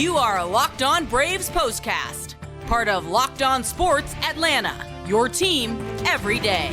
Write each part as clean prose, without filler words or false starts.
You are Locked On Braves POSTCAST, part of Locked On Sports Atlanta, your team every day.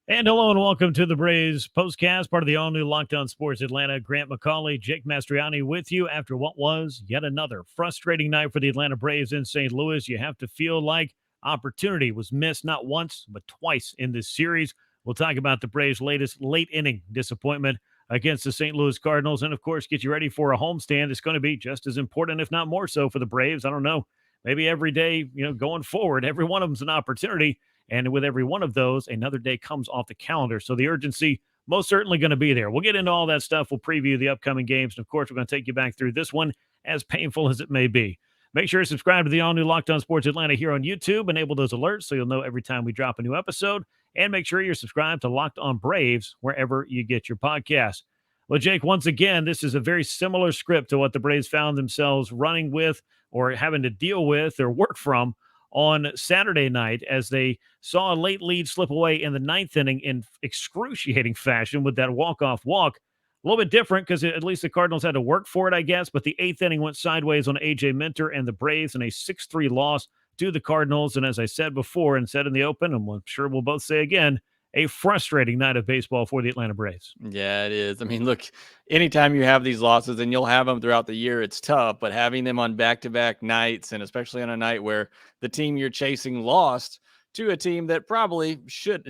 And hello and welcome to the Braves Postcast, part of the all-new Locked On Sports Atlanta. Grant McAuley, Jake Mastroianni with you after what was yet another frustrating night for the Atlanta Braves in St. Louis. You have to feel like opportunity was missed not once, but twice in this series. We'll talk about the Braves' latest late-inning disappointment against the St. Louis Cardinals and, of course, get you ready for a homestand. It's going to be just as important, if not more so, for the Braves. I don't know, maybe every day, going forward, every one of them's an opportunity. And with every one of those, another day comes off the calendar. So the urgency most certainly going to be there. We'll get into all that stuff. We'll preview the upcoming games. And, of course, we're going to take you back through this one, as painful as it may be. Make sure to subscribe to the all-new Locked On Sports Atlanta here on YouTube. Enable those alerts so you'll know every time we drop a new episode. And make sure you're subscribed to Locked On Braves wherever you get your podcasts. Well, Jake, once again, this is a very similar script to what the Braves found themselves running with or having to deal with or work from on Saturday night as they saw a late lead slip away in the ninth inning in excruciating fashion with that walk-off walk. A little bit different because at least the Cardinals had to work for it, I guess, but the eighth inning went sideways on A.J. Minter and the Braves in a 6-3 loss to the Cardinals. And as I said before and said in the open, and I'm sure we'll both say again, a frustrating night of baseball for the Atlanta Braves. Yeah, it is. I mean, look, anytime you have these losses, and you'll have them throughout the year, it's tough. But having them on back-to-back nights, and especially on a night where the team you're chasing lost to a team that probably should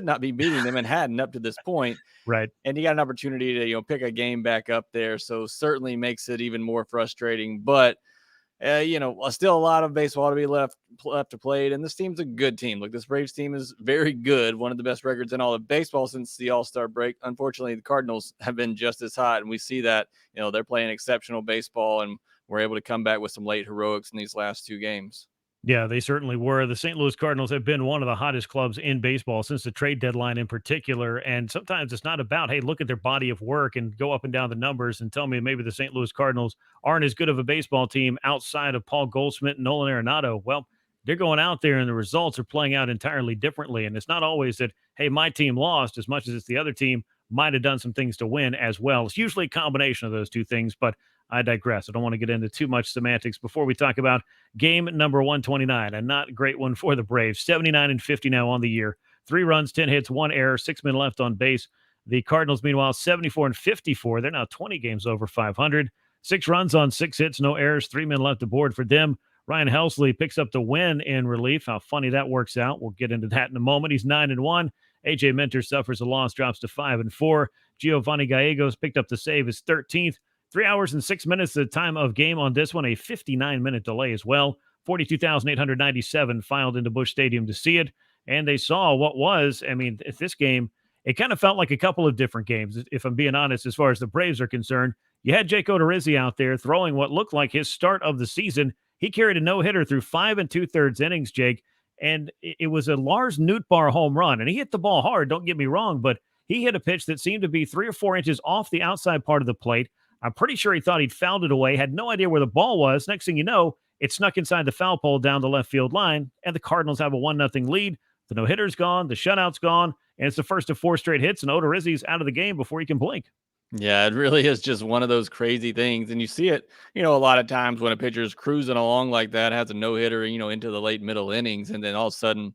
not be beating them and hadn't up to this point. Right. And you got an opportunity to pick a game back up there, so certainly makes it even more frustrating. But still a lot of baseball to be left to play, and this team's a good team. Look, this Braves team is very good, one of the best records in all of baseball since the All-Star break. Unfortunately, the Cardinals have been just as hot, and we see that they're playing exceptional baseball, and we're able to come back with some late heroics in these last two games. Yeah, they certainly were. The St. Louis Cardinals have been one of the hottest clubs in baseball since the trade deadline in particular. And sometimes it's not about, hey, look at their body of work and go up and down the numbers and tell me maybe the St. Louis Cardinals aren't as good of a baseball team outside of Paul Goldschmidt and Nolan Arenado. Well, they're going out there and the results are playing out entirely differently. And it's not always that, hey, my team lost as much as it's the other team might have done some things to win as well. It's usually a combination of those two things, but I digress. I don't want to get into too much semantics before we talk about game number 129. A not great one for the Braves. 79-50 now on the year. 3 runs, 10 hits, 1 error, 6 men left on base. The Cardinals, meanwhile, 74-54. They're now 20 games over 500. 6 runs on 6 hits, no errors, 3 men left aboard for them. Ryan Helsley picks up the win in relief. How funny that works out. We'll get into that in a moment. He's 9-1. A.J. Minter suffers a loss, drops to 5-4. Giovanni Gallegos picked up the save, his 13th. 3 hours and 6 minutes the time of game on this one, a 59-minute delay as well. 42,897 filed into Busch Stadium to see it. And they saw what was, this game, it kind of felt like a couple of different games, if I'm being honest, as far as the Braves are concerned. You had Jake Odorizzi out there throwing what looked like his start of the season. He carried a no-hitter through 5 2/3 innings, Jake, and it was a Lars Nootbaar home run. And he hit the ball hard, don't get me wrong, but he hit a pitch that seemed to be 3 or 4 inches off the outside part of the plate. I'm pretty sure he thought he'd fouled it away, had no idea where the ball was. Next thing you know, it snuck inside the foul pole down the left field line, and the Cardinals have a 1-0 lead. The no-hitter's gone, the shutout's gone, and it's the first of 4 straight hits, and Odorizzi's out of the game before he can blink. Yeah, it really is just one of those crazy things. And you see it, a lot of times when a pitcher's cruising along like that, has a no-hitter, into the late middle innings, and then all of a sudden,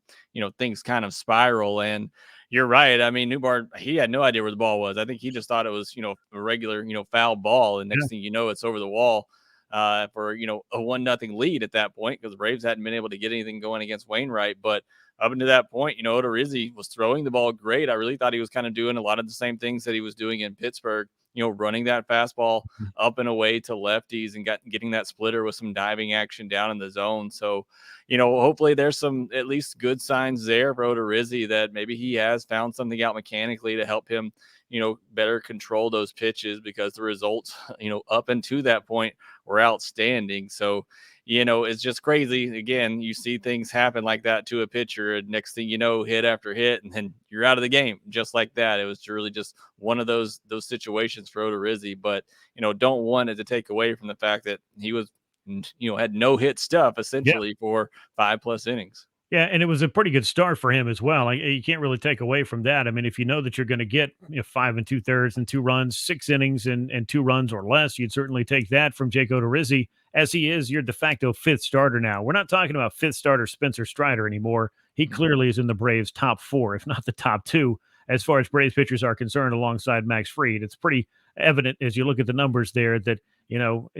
things kind of spiral. And you're right. I mean, Nootbaar, he had no idea where the ball was. I think he just thought it was, a regular, foul ball. And next thing you know, it's over the wall for, a 1-0 lead at that point because the Braves hadn't been able to get anything going against Wainwright. But up until that point, Odorizzi was throwing the ball great. I really thought he was kind of doing a lot of the same things that he was doing in Pittsburgh, running that fastball up and away to lefties and getting that splitter with some diving action down in the zone. So, hopefully there's some at least good signs there for Odorizzi that maybe he has found something out mechanically to help him, better control those pitches because the results, up until that point were outstanding. So, it's just crazy. Again, you see things happen like that to a pitcher, and next thing you know, hit after hit, and then you're out of the game just like that. It was really just one of those situations for Odorizzi, but, don't want it to take away from the fact that he was had no hit stuff Yeah. essentially for 5+ innings. Yeah, and it was a pretty good start for him as well. Like, you can't really take away from that. I mean, if you know that you're going to get 5 2/3 and 2 runs, 6 innings and 2 runs or less, you'd certainly take that from Jake Odorizzi, as he is your de facto fifth starter now. We're not talking about fifth starter Spencer Strider anymore. He clearly is in the Braves' top 4, if not the top 2, as far as Braves pitchers are concerned, alongside Max Fried. It's pretty evident as you look at the numbers there that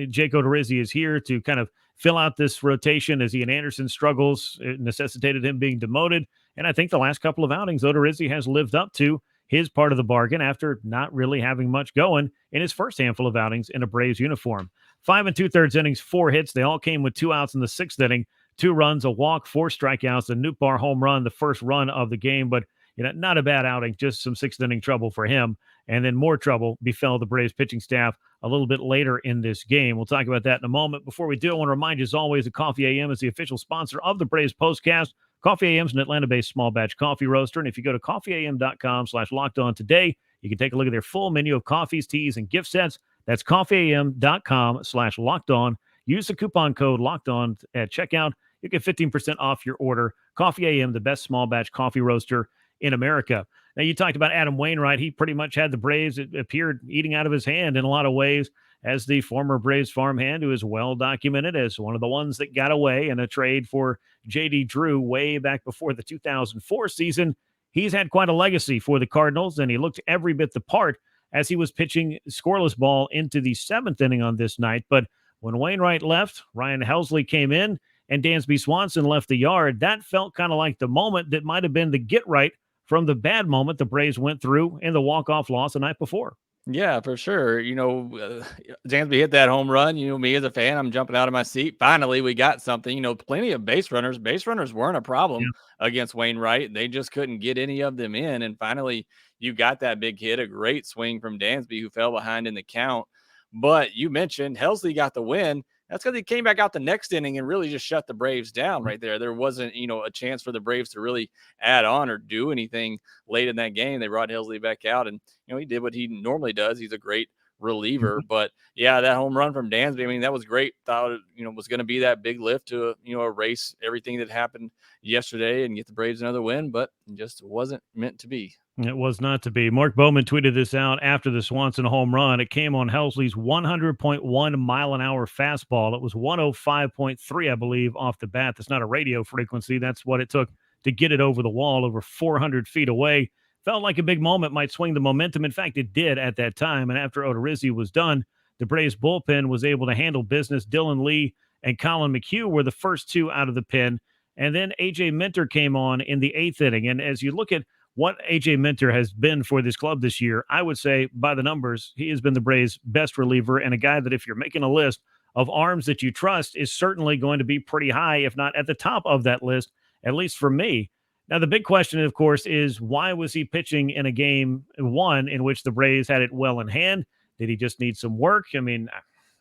Jake Odorizzi is here to kind of fill out this rotation as Ian Anderson struggles. It necessitated him being demoted. And I think the last couple of outings, Odorizzi has lived up to his part of the bargain after not really having much going in his first handful of outings in a Braves uniform. 5 2/3 innings, 4 hits. They all came with 2 outs in the 6th inning, 2 runs, a walk, 4 strikeouts, a Nootbaar home run, the first run of the game. But not a bad outing, just some 6th inning trouble for him. And then more trouble befell the Braves pitching staff a little bit later in this game. We'll talk about that in a moment. Before we do, I want to remind you, as always, that Coffee AM is the official sponsor of the Braves Postcast. Coffee AM is an Atlanta-based small batch coffee roaster. And if you go to coffeeam.com/lockedon today, you can take a look at their full menu of coffees, teas, and gift sets. That's coffeeam.com/lockedon. Use the coupon code LOCKEDON at checkout. You get 15% off your order. Coffee AM, the best small batch coffee roaster in America. Now, you talked about Adam Wainwright. He pretty much had the Braves, it appeared, eating out of his hand in a lot of ways, as the former Braves farmhand, who is well documented as one of the ones that got away in a trade for J.D. Drew way back before the 2004 season. He's had quite a legacy for the Cardinals, and he looked every bit the part as he was pitching scoreless ball into the 7th inning on this night. But when Wainwright left, Ryan Helsley came in, and Dansby Swanson left the yard. That felt kind of like the moment that might have been the get right from the bad moment the Braves went through in the walk-off loss the night before. Yeah, for sure. Dansby hit that home run. Me as a fan, I'm jumping out of my seat. Finally, we got something. Plenty of base runners. Base runners weren't a problem against Wainwright. They just couldn't get any of them in. And finally, you got that big hit, a great swing from Dansby, who fell behind in the count. But you mentioned Helsley got the win. That's because he came back out the next inning and really just shut the Braves down right there. There wasn't, a chance for the Braves to really add on or do anything late in that game. They brought Helsley back out, and, he did what he normally does. He's a great reliever. But, yeah, that home run from Dansby, I mean, that was great. Thought it, was going to be that big lift to, erase everything that happened yesterday and get the Braves another win, but it just wasn't meant to be. It was not to be. Mark Bowman tweeted this out after the Swanson home run. It came on Helsley's 100.1 mile an hour fastball. It was 105.3, I believe, off the bat. That's not a radio frequency. That's what it took to get it over the wall, over 400 feet away. Felt like a big moment, might swing the momentum. In fact, it did at that time. And after Odorizzi was done, the Braves bullpen was able to handle business. Dylan Lee and Colin McHugh were the first 2 out of the pen. And then A.J. Minter came on in the 8th inning. And as you look at what A.J. Minter has been for this club this year, I would say by the numbers, he has been the Braves' best reliever, and a guy that if you're making a list of arms that you trust is certainly going to be pretty high, if not at the top of that list, at least for me. Now, the big question, of course, is why was he pitching in a game 1 in which the Braves had it well in hand? Did he just need some work? I mean,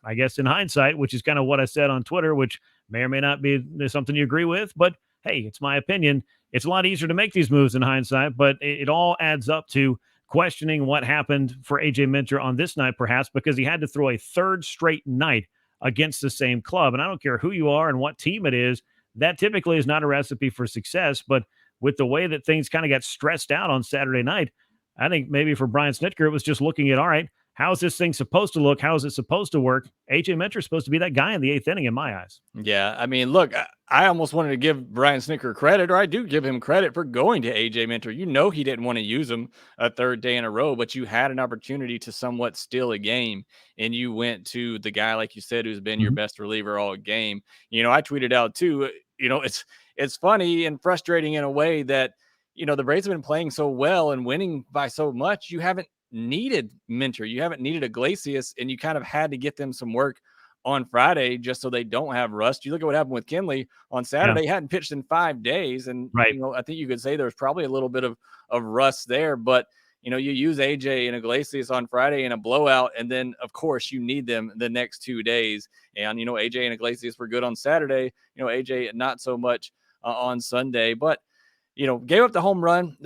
I guess in hindsight, which is kind of what I said on Twitter, which may or may not be something you agree with, but hey, it's my opinion. It's a lot easier to make these moves in hindsight, but it all adds up to questioning what happened for A.J. Minter on this night, perhaps because he had to throw a 3rd straight night against the same club. And I don't care who you are and what team it is, that typically is not a recipe for success. But with the way that things kind of got stressed out on Saturday night, I think maybe for Brian Snitker, it was just looking at, all right, how is this thing supposed to look? How is it supposed to work? A.J. Minter is supposed to be that guy in the 8th inning in my eyes. Yeah, I mean, look, I almost wanted to give Brian Snitker credit, or I do give him credit for going to A.J. Minter. He didn't want to use him a 3rd day in a row, but you had an opportunity to somewhat steal a game, and you went to the guy, like you said, who's been your best reliever all game. I tweeted out too, it's funny and frustrating in a way that, the Braves have been playing so well and winning by so much. You haven't needed Minter. You haven't needed Iglesias, and you kind of had to get them some work on Friday just so they don't have rust. You look at what happened with Kenley on Saturday. He hadn't pitched in 5 days, and I think you could say there's probably a little bit of rust there, but you use AJ and Iglesias on Friday in a blowout, and then of course you need them the next 2 days. And AJ and Iglesias were good on Saturday, AJ not so much on Sunday, but gave up the home run.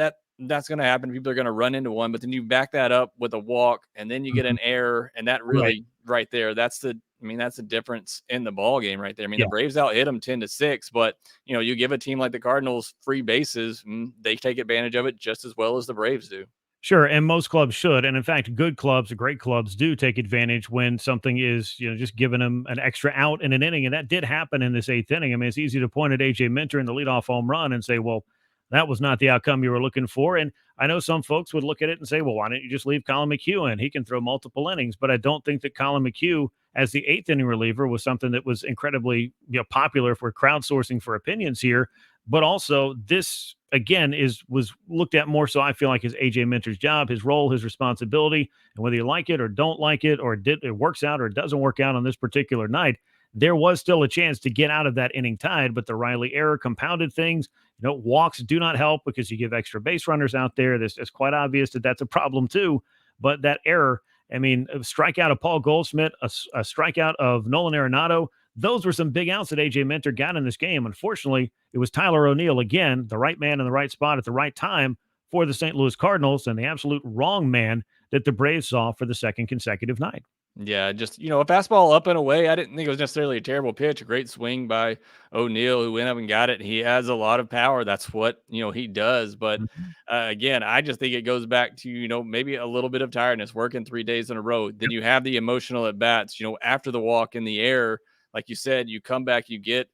That's going to happen. People are going to run into one, but then you back that up with a walk, and then you get an error, and that really right there, that's the I mean, that's a difference in the ball game right there. I mean, Yeah. the Braves out hit them 10-6, but you give a team like the Cardinals free bases, they take advantage of it just as well as the Braves do. Sure, and most clubs should, and in fact, good clubs, great clubs, do take advantage when something is, just giving them an extra out in an inning, and that did happen in this eighth inning. I mean, it's easy to point at AJ Minter in the leadoff home run and say, "Well, that was not the outcome you were looking for." And I know some folks would look at it and say, "Well, why don't you just leave Colin McHugh in? He can throw multiple innings." But I don't think that Colin McHugh, as the eighth inning reliever, was something that was incredibly popular if we're crowdsourcing for opinions here. But also, this again was looked at more so, I feel like, as AJ Minter's job, his role, his responsibility, and whether you like it or don't like it, or it works out or it doesn't work out on this particular night, there was still a chance to get out of that inning tied. But the Riley error compounded things. Walks do not help because you give extra base runners out there. It's quite obvious that that's a problem too. But that error, I mean, a strikeout of Paul Goldschmidt, a strikeout of Nolan Arenado, those were some big outs that AJ Minter got in this game. Unfortunately, it was Tyler O'Neill again, the right man in the right spot at the right time for the St. Louis Cardinals, and the absolute wrong man that the Braves saw for the second consecutive night. Yeah, just, a fastball up and away. I didn't think it was necessarily a terrible pitch. A great swing by O'Neill, who went up and got it. He has a lot of power. That's what, he does. But Mhm. again, I just think it goes back to, maybe a little bit of tiredness, working 3 days in a row. Then you have the emotional at bats, after the walk in the air. Like you said, you come back, you get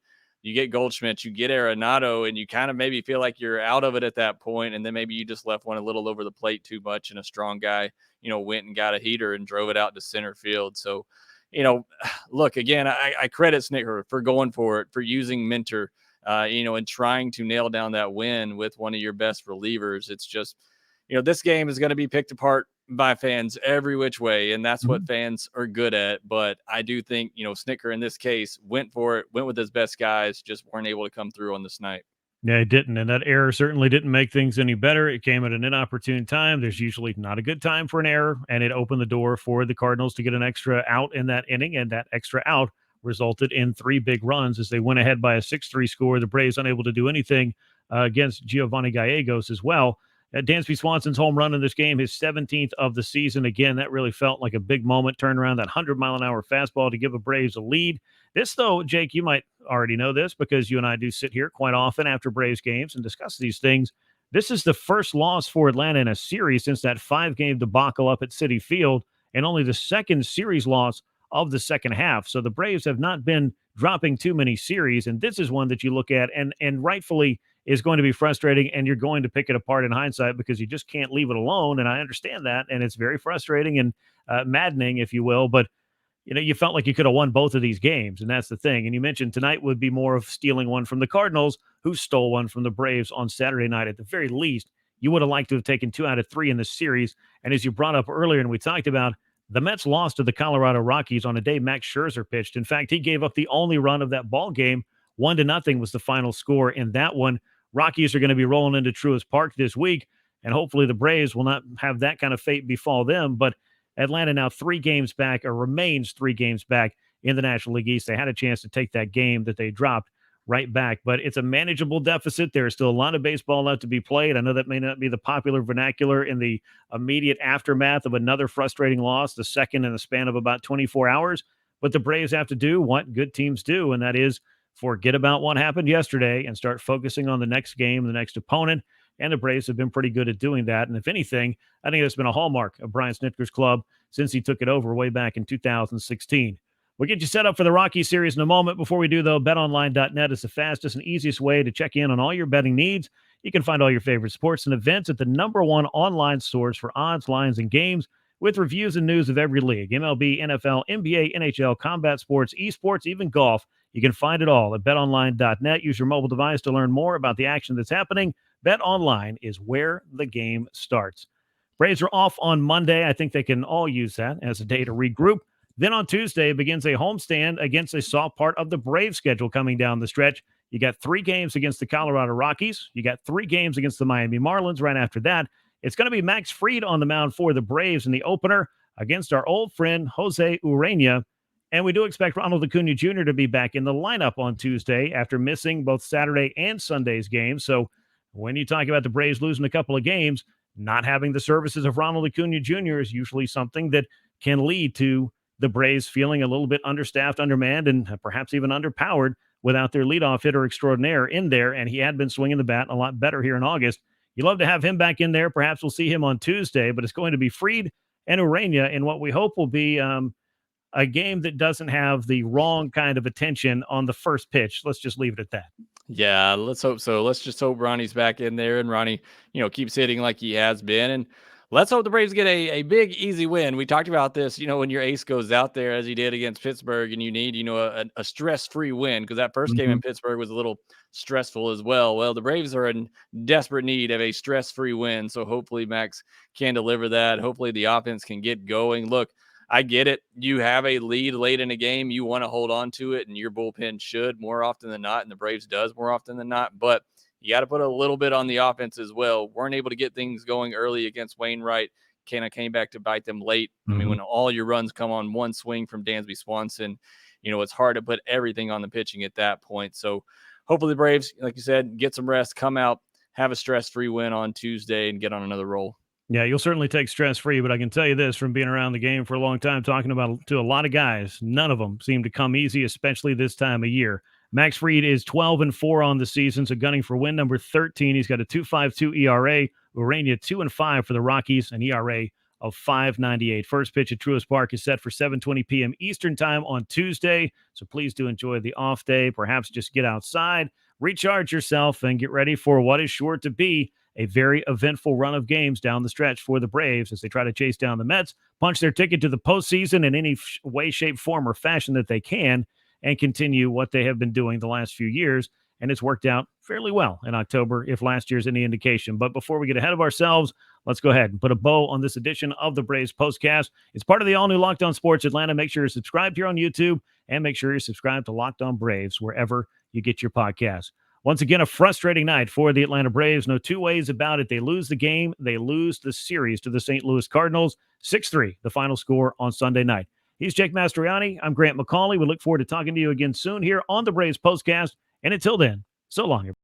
Goldschmidt, you get Arenado, and you kind of maybe feel like you're out of it at that point. And then maybe you just left one a little over the plate too much, and a strong guy went and got a heater and drove it out to center field. So, look, again, I credit Snitker for going for it, for using Minter, and trying to nail down that win with one of your best relievers. It's just, this game is going to be picked apart by fans every which way, and that's what fans are good at. But I do think, Snitker in this case went for it, went with his best guys, just weren't able to come through on this night. Yeah, it didn't. And that error certainly didn't make things any better. It came at an inopportune time. There's usually not a good time for an error, and it opened the door for the Cardinals to get an extra out in that inning, and that extra out resulted in 3 big runs as they went ahead by a 6-3 score. The Braves unable to do anything against Giovanni Gallegos as well. Dansby Swanson's home run in this game, his 17th of the season. Again, that really felt like a big moment. Turn around that 100-mile-an-hour fastball to give the Braves a lead. This, though, Jake, you might already know this because you and I do sit here quite often after Braves games and discuss these things. This is the first loss for Atlanta in a series since that 5-game debacle up at Citi Field, and only the second series loss of the second half. So the Braves have not been dropping too many series, and this is one that you look at and rightfully is going to be frustrating, and you're going to pick it apart in hindsight because you just can't leave it alone. And I understand that, and it's very frustrating and maddening, if you will. But you felt like you could have won both of these games, and that's the thing. And you mentioned tonight would be more of stealing one from the Cardinals, who stole one from the Braves on Saturday night. At the very least, you would have liked to have taken 2 out of 3 in this series. And as you brought up earlier, and we talked about, the Mets lost to the Colorado Rockies on a day Max Scherzer pitched. In fact, he gave up the only run of that ball game. 1-0 was the final score in that one. Rockies are going to be rolling into Truist Park this week, and hopefully the Braves will not have that kind of fate befall them. But Atlanta now 3 games back, or remains 3 games back in the National League East. They had a chance to take that game that they dropped right back, but it's a manageable deficit. There is still a lot of baseball left to be played. I know that may not be the popular vernacular in the immediate aftermath of another frustrating loss, the second in the span of about 24 hours, but the Braves have to do what good teams do, and that is forget about what happened yesterday and start focusing on the next game, the next opponent. And the Braves have been pretty good at doing that. And if anything, I think that's been a hallmark of Brian Snitker's club since he took it over way back in 2016. We'll get you set up for the Rockies series in a moment. Before we do, though, betonline.net is the fastest and easiest way to check in on all your betting needs. You can find all your favorite sports and events at the #1 online source for odds, lines, and games, with reviews and news of every league: MLB, NFL, NBA, NHL, combat sports, esports, even golf. You can find it all at betonline.net. Use your mobile device to learn more about the action that's happening. Bet Online is where the game starts. Braves are off on Monday. I think they can all use that as a day to regroup. Then on Tuesday begins a homestand against a soft part of the Braves schedule coming down the stretch. You got 3 games against the Colorado Rockies. You got 3 games against the Miami Marlins right after that. It's going to be Max Fried on the mound for the Braves in the opener against our old friend Jose Urena. And we do expect Ronald Acuna Jr. to be back in the lineup on Tuesday after missing both Saturday and Sunday's games. So when you talk about the Braves losing a couple of games, not having the services of Ronald Acuna Jr. is usually something that can lead to the Braves feeling a little bit understaffed, undermanned, and perhaps even underpowered without their leadoff hitter extraordinaire in there. And he had been swinging the bat a lot better here in August. You love to have him back in there. Perhaps we'll see him on Tuesday, but it's going to be Fried and Urania in what we hope will be a game that doesn't have the wrong kind of attention on the first pitch. Let's just leave it at that. Yeah, let's hope so. Let's just hope Ronnie's back in there and Ronnie, keeps hitting like he has been. And let's hope the Braves get a big, easy win. We talked about this, when your ace goes out there as he did against Pittsburgh and you need, a stress-free win because that first game in Pittsburgh was a little stressful as well. Well, the Braves are in desperate need of a stress-free win. So hopefully Max can deliver that. Hopefully the offense can get going. Look, I get it. You have a lead late in a game. You want to hold on to it, and your bullpen should more often than not, and the Braves does more often than not. But you got to put a little bit on the offense as well. Weren't able to get things going early against Wainwright. Kind of came back to bite them late. I mean, when all your runs come on one swing from Dansby Swanson, it's hard to put everything on the pitching at that point. So hopefully the Braves, like you said, get some rest, come out, have a stress-free win on Tuesday, and get on another roll. Yeah, you'll certainly take stress-free, but I can tell you this from being around the game for a long time, talking about to a lot of guys, none of them seem to come easy, especially this time of year. Max Fried is 12-4 on the season, so gunning for win number 13. He's got a 2.52 ERA. Urania 2-5 for the Rockies, an ERA of 5.98. First pitch at Truist Park is set for 7:20 p.m. Eastern time on Tuesday, so please do enjoy the off day. Perhaps just get outside, recharge yourself, and get ready for what is sure to be a very eventful run of games down the stretch for the Braves as they try to chase down the Mets, punch their ticket to the postseason in any way, shape, form, or fashion that they can, and continue what they have been doing the last few years. And it's worked out fairly well in October, if last year's any indication. But before we get ahead of ourselves, let's go ahead and put a bow on this edition of the Braves Postcast. It's part of the all-new Locked On Sports Atlanta. Make sure you're subscribed here on YouTube, and make sure you're subscribed to Locked On Braves wherever you get your podcasts. Once again, a frustrating night for the Atlanta Braves. No two ways about it. They lose the game. They lose the series to the St. Louis Cardinals. 6-3, the final score on Sunday night. He's Jake Mastroianni. I'm Grant McAuley. We look forward to talking to you again soon here on the Braves Postcast. And until then, so long, everybody.